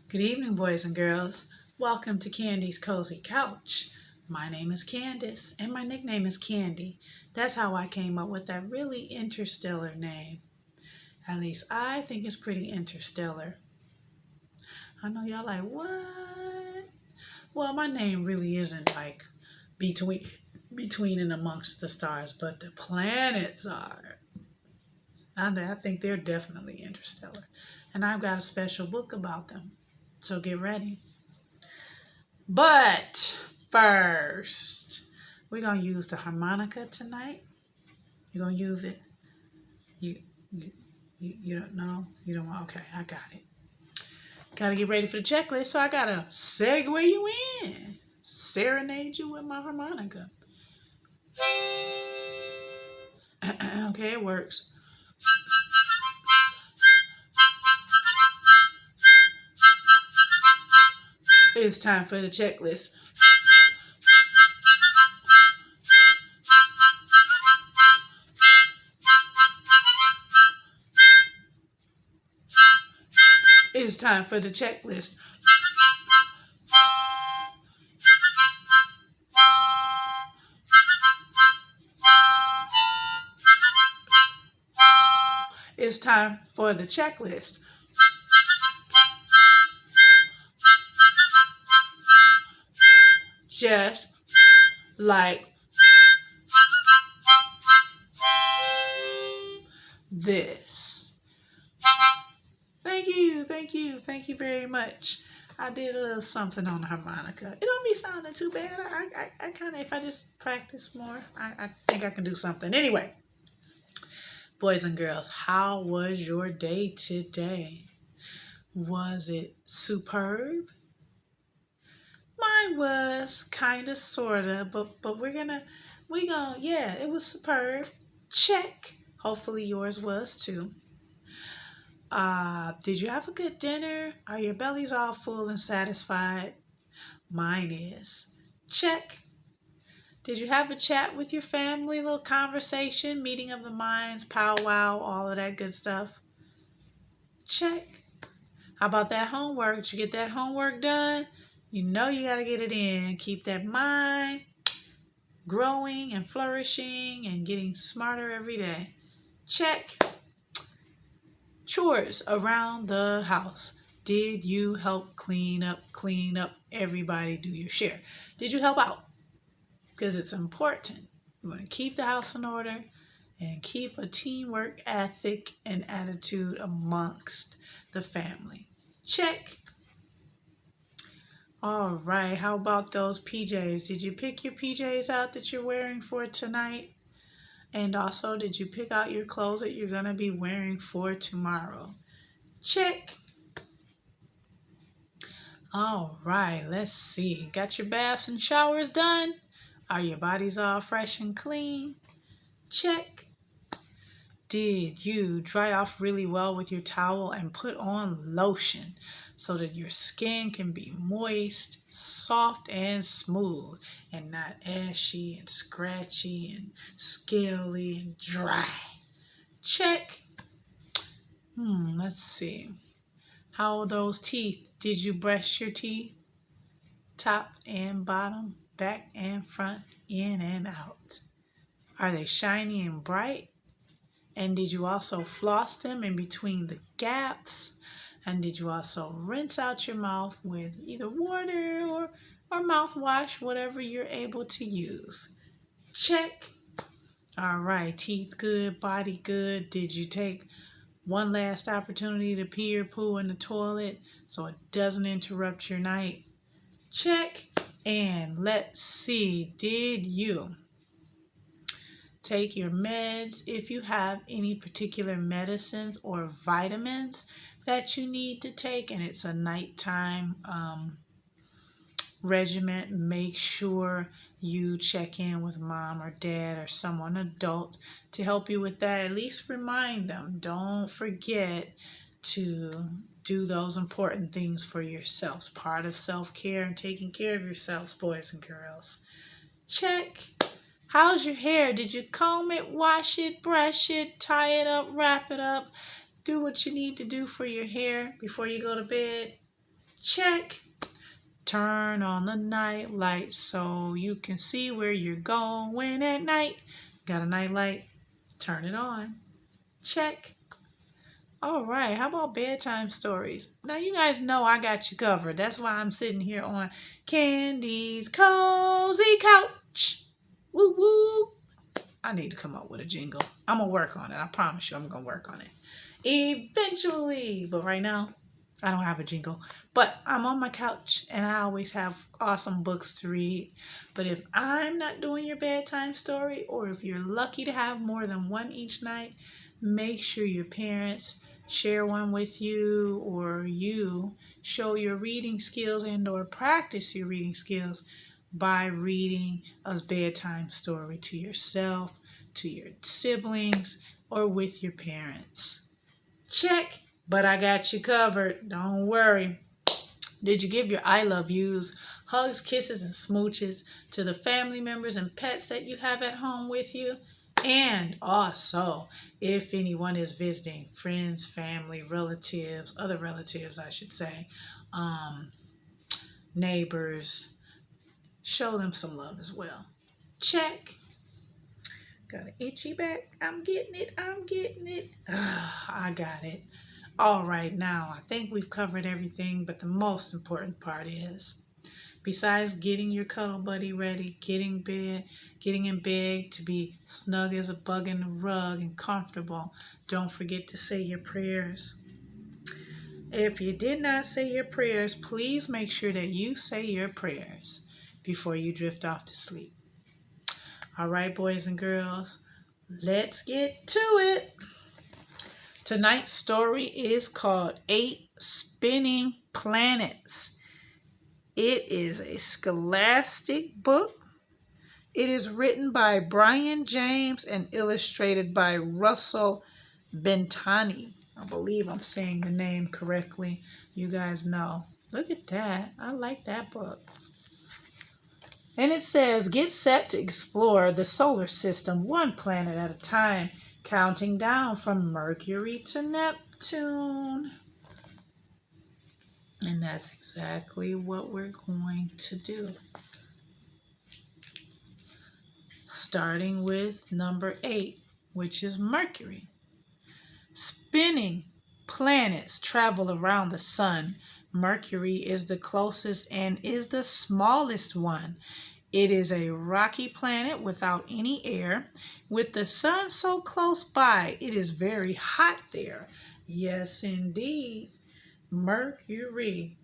Good evening, boys and girls. Welcome to Candy's Cozy Couch. My name is Candace, and my nickname is Candy. That's how I came up with that really interstellar name. At least I think it's pretty interstellar. I know y'all like, what? Well, my name really isn't like between and amongst the stars, but the planets are. I think they're definitely interstellar. And I've got a special book about them. So get ready. But first, we're going to use the harmonica tonight. You're going to use it. You don't know? You don't want? Okay, I got it. Got to get ready for the checklist, so I got to segue you in. Serenade you with my harmonica. Okay, it works. It's time for the checklist. It's time for the checklist. It's time for the checklist. Just like this. Thank you very much. I did a little something on the harmonica. It don't be sounding too bad. I kind of, if I just practice more, I think I can do something. Anyway, boys and girls, how was your day today? Was it superb? Mine was kind of, sort of, but yeah, it was superb. Check. Hopefully yours was too. Did you have a good dinner? Are your bellies all full and satisfied? Mine is. Check. Did you have a chat with your family, little conversation, meeting of the minds, powwow, all of that good stuff? Check. How about that homework? Did you get that homework done? You know you got to get it in. Keep that mind growing and flourishing and getting smarter every day. Check. Chores around the house. Did you help clean up? Everybody do your share. Did you help out? Because it's important. You want to keep the house in order and keep a teamwork ethic and attitude amongst the family. Check. All right. How about those PJs? Did you pick your PJs out that you're wearing for tonight? And also, did you pick out your clothes that you're going to be wearing for tomorrow? Check. All right, let's see. Got your baths and showers done? Are your bodies all fresh and clean? Check. Did you dry off really well with your towel and put on lotion so that your skin can be moist, soft, and smooth and not ashy and scratchy and scaly and dry? Check. Let's see. How are those teeth? Did you brush your teeth? Top and bottom, back and front, in and out. Are they shiny and bright? And did you also floss them in between the gaps? And did you also rinse out your mouth with either water or mouthwash, whatever you're able to use? Check. All right, teeth good, body good. Did you take one last opportunity to pee or poo in the toilet so it doesn't interrupt your night? Check. And let's see, did you take your meds if you have any particular medicines or vitamins that you need to take and it's a nighttime regimen? Make sure you check in with mom or dad or someone adult to help you with that. At least remind them. Don't forget to do those important things for yourselves. Part of self-care and taking care of yourselves, boys and girls. Check. How's your hair? Did you comb it, wash it, brush it, tie it up, wrap it up? Do what you need to do for your hair before you go to bed? Check. Turn on the night light so you can see where you're going at night. Got a night light? Turn it on. Check. All right, how about bedtime stories? Now, you guys know I got you covered. That's why I'm sitting here on Candy's Cozy Couch. Woo woo. I need to come up with a jingle. I'm going to work on it. I promise you I'm going to work on it eventually. But right now, I don't have a jingle. But I'm on my couch and I always have awesome books to read. But if I'm not doing your bedtime story, or if you're lucky to have more than one each night, make sure your parents share one with you, or you show your reading skills and or practice your reading skills by reading a bedtime story to yourself, to your siblings, or with your parents. Check, but I got you covered. Don't worry. Did you give your I love yous, hugs, kisses, and smooches to the family members and pets that you have at home with you? And also, if anyone is visiting, friends, family, relatives, other relatives, I should say, neighbors, show them some love as well. Check. Got an itchy back. I'm getting it. I'm getting it. I got it. All right, now I think we've covered everything, but the most important part is, besides getting your cuddle buddy ready, getting in bed to be snug as a bug in the rug and comfortable, don't forget to say your prayers. If you did not say your prayers, please make sure that you say your prayers before you drift off to sleep. All right, boys and girls, let's get to it. Tonight's story is called 8 Spinning Planets. It is a scholastic book. It is written by Brian James and illustrated by Russell Bentani. I believe I'm saying the name correctly. You guys know. Look at that. I like that book. And it says, get set to explore the solar system one planet at a time, counting down from Mercury to Neptune. And that's exactly what we're going to do. Starting with number 8, which is Mercury. Spinning planets travel around the sun. Mercury is the closest and is the smallest one. It is a rocky planet without any air. With the sun so close by, it is very hot there. Yes, indeed. Mercury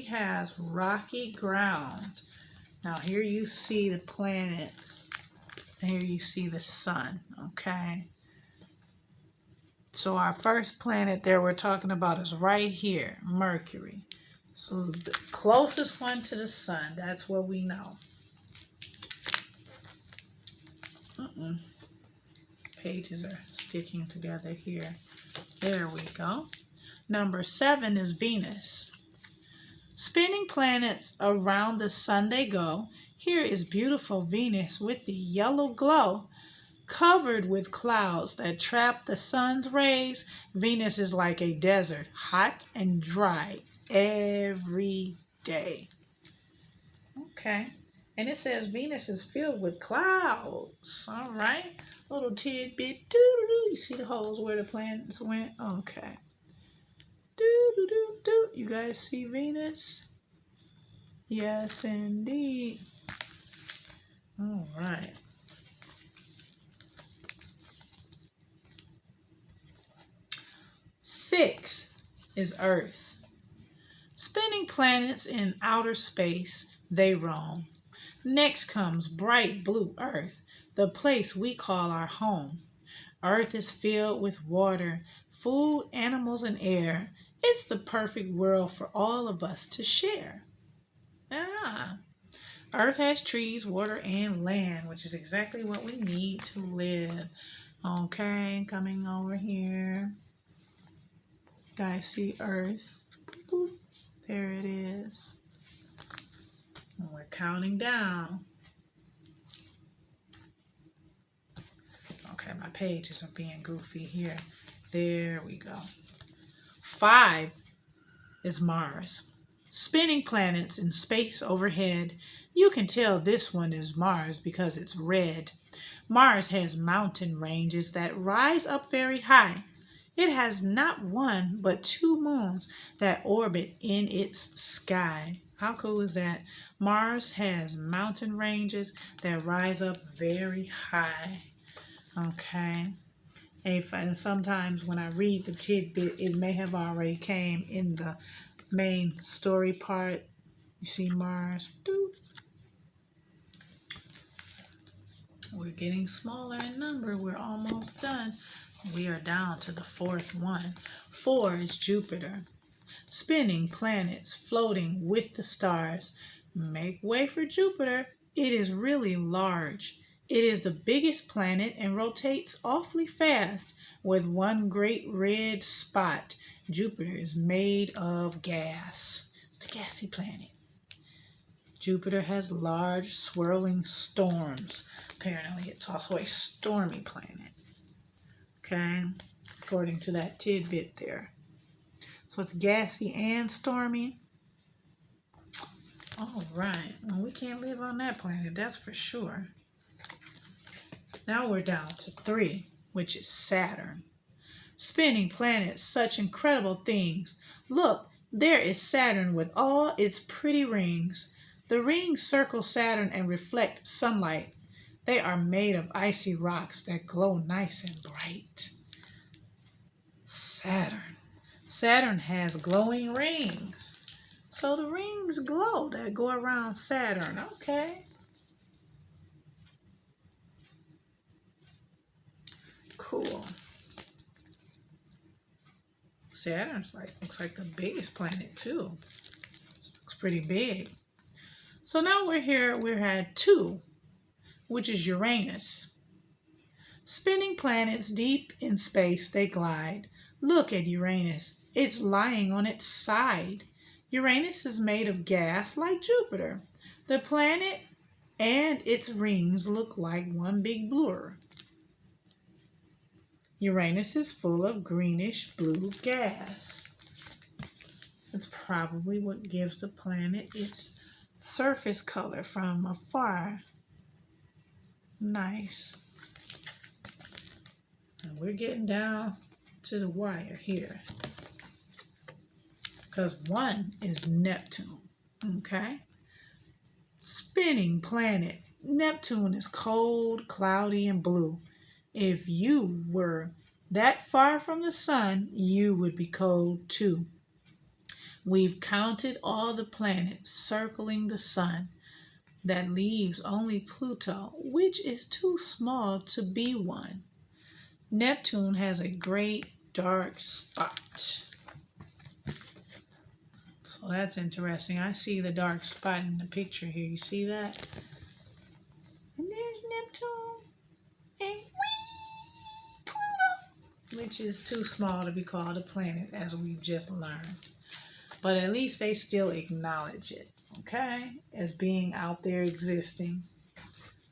has rocky ground. Now here you see the planets. Here you see the sun, okay? So our first planet there we're talking about is right here, Mercury. So the closest one to the sun, that's what we know. Pages are sticking together here. There we go. Number 7 is Venus. Spinning planets around the sun they go. Here is beautiful Venus with the yellow glow. Covered with clouds that trap the sun's rays, Venus is like a desert, hot and dry every day. Okay. And it says Venus is filled with clouds. All right. Little tidbit. Doo-doo-doo. You see the holes where the planets went? Okay. Doo-doo-doo-doo. You guys see Venus? Yes, indeed. All right. Six is Earth. Spinning planets in outer space, they roam. Next comes bright blue Earth, the place we call our home. Earth is filled with water, food, animals, and air. It's the perfect world for all of us to share. Earth has trees, water, and land, which is exactly what we need to live. Okay, coming over here. Guys, see Earth? Boop. There it is. And we're counting down. Okay, my pages are being goofy here. There we go. 5 is Mars. Spinning planets in space overhead. You can tell this one is Mars because it's red. Mars has mountain ranges that rise up very high. It has not one but two moons that orbit in its sky. How cool is that? Mars has mountain ranges that rise up very high. Okay. And sometimes when I read the tidbit, it may have already came in the main story part. You see Mars. Doop. We're getting smaller in number. We're almost done. We are down to the fourth one. 4 is Jupiter. Spinning planets floating with the stars. Make way for Jupiter. It is really large. It is the biggest planet and rotates awfully fast with one great red spot. Jupiter is made of gas. It's the gassy planet. Jupiter has large swirling storms. Apparently, it's also a stormy planet. Okay, according to that tidbit there. So it's gassy and stormy. All right. Well, we can't live on that planet, that's for sure. Now we're down to 3, which is Saturn. Spinning planets, such incredible things. Look, there is Saturn with all its pretty rings. The rings circle Saturn and reflect sunlight. They are made of icy rocks that glow nice and bright. Saturn. Saturn has glowing rings. So the rings glow that go around Saturn. Okay. Cool. Saturn's looks like the biggest planet too. Looks pretty big. So now we're here. We're at 2, which is Uranus. Spinning planets deep in space, they glide. Look at Uranus. It's lying on its side. Uranus is made of gas like Jupiter. The planet and its rings look like one big blur. Uranus is full of greenish blue gas. It's probably what gives the planet its surface color from afar. Nice. And we're getting down to the wire here. Because 1 is Neptune. Okay? Spinning planet. Neptune is cold, cloudy, and blue. If you were that far from the sun, you would be cold too. We've counted all the planets circling the sun. That leaves only Pluto, which is too small to be one. Neptune has a great dark spot. So that's interesting. I see the dark spot in the picture here. You see that? And there's Neptune. And Pluto, which is too small to be called a planet, as we've just learned. But at least they still acknowledge it, okay, as being out there existing,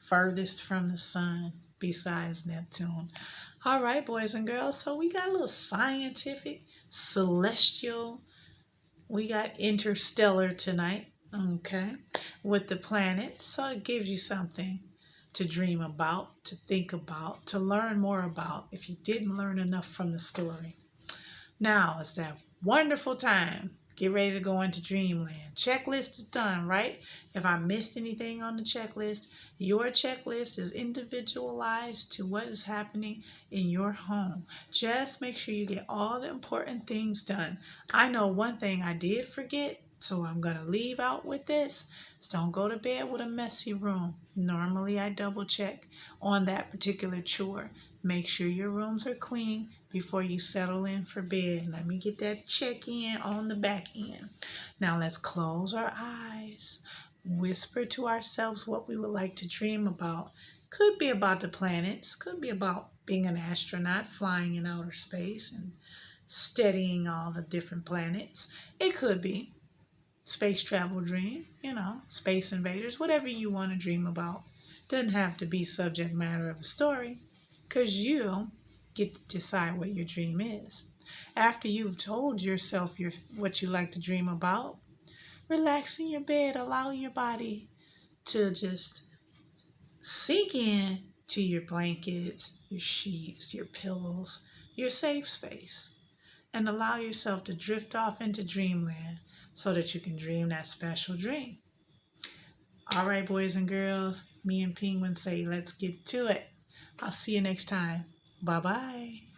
furthest from the sun besides Neptune. All right, boys and girls, so we got a little scientific, celestial, we got interstellar tonight, okay, with the planets. So it gives you something to dream about, to think about, to learn more about if you didn't learn enough from the story. Now it's that wonderful time. Get ready to go into dreamland. Checklist is done, right? If I missed anything on the checklist, your checklist is individualized to what is happening in your home. Just make sure you get all the important things done. I know one thing I did forget, so I'm going to leave out with this. So don't go to bed with a messy room. Normally I double check on that particular chore. Make sure your rooms are clean before you settle in for bed. Let me get that check-in on the back end. Now let's close our eyes. Whisper to ourselves what we would like to dream about. Could be about the planets. Could be about being an astronaut flying in outer space and studying all the different planets. It could be space travel dream, space invaders, whatever you want to dream about. Doesn't have to be subject matter of a story, because you get to decide what your dream is. After you've told yourself what you like to dream about, Relax in your bed. Allow your body to just sink in to your blankets, your sheets, your pillows, your safe space, and allow yourself to drift off into dreamland so that you can dream that special dream. All right, boys and girls, me and Penguin say let's get to it. I'll see you next time. Bye bye.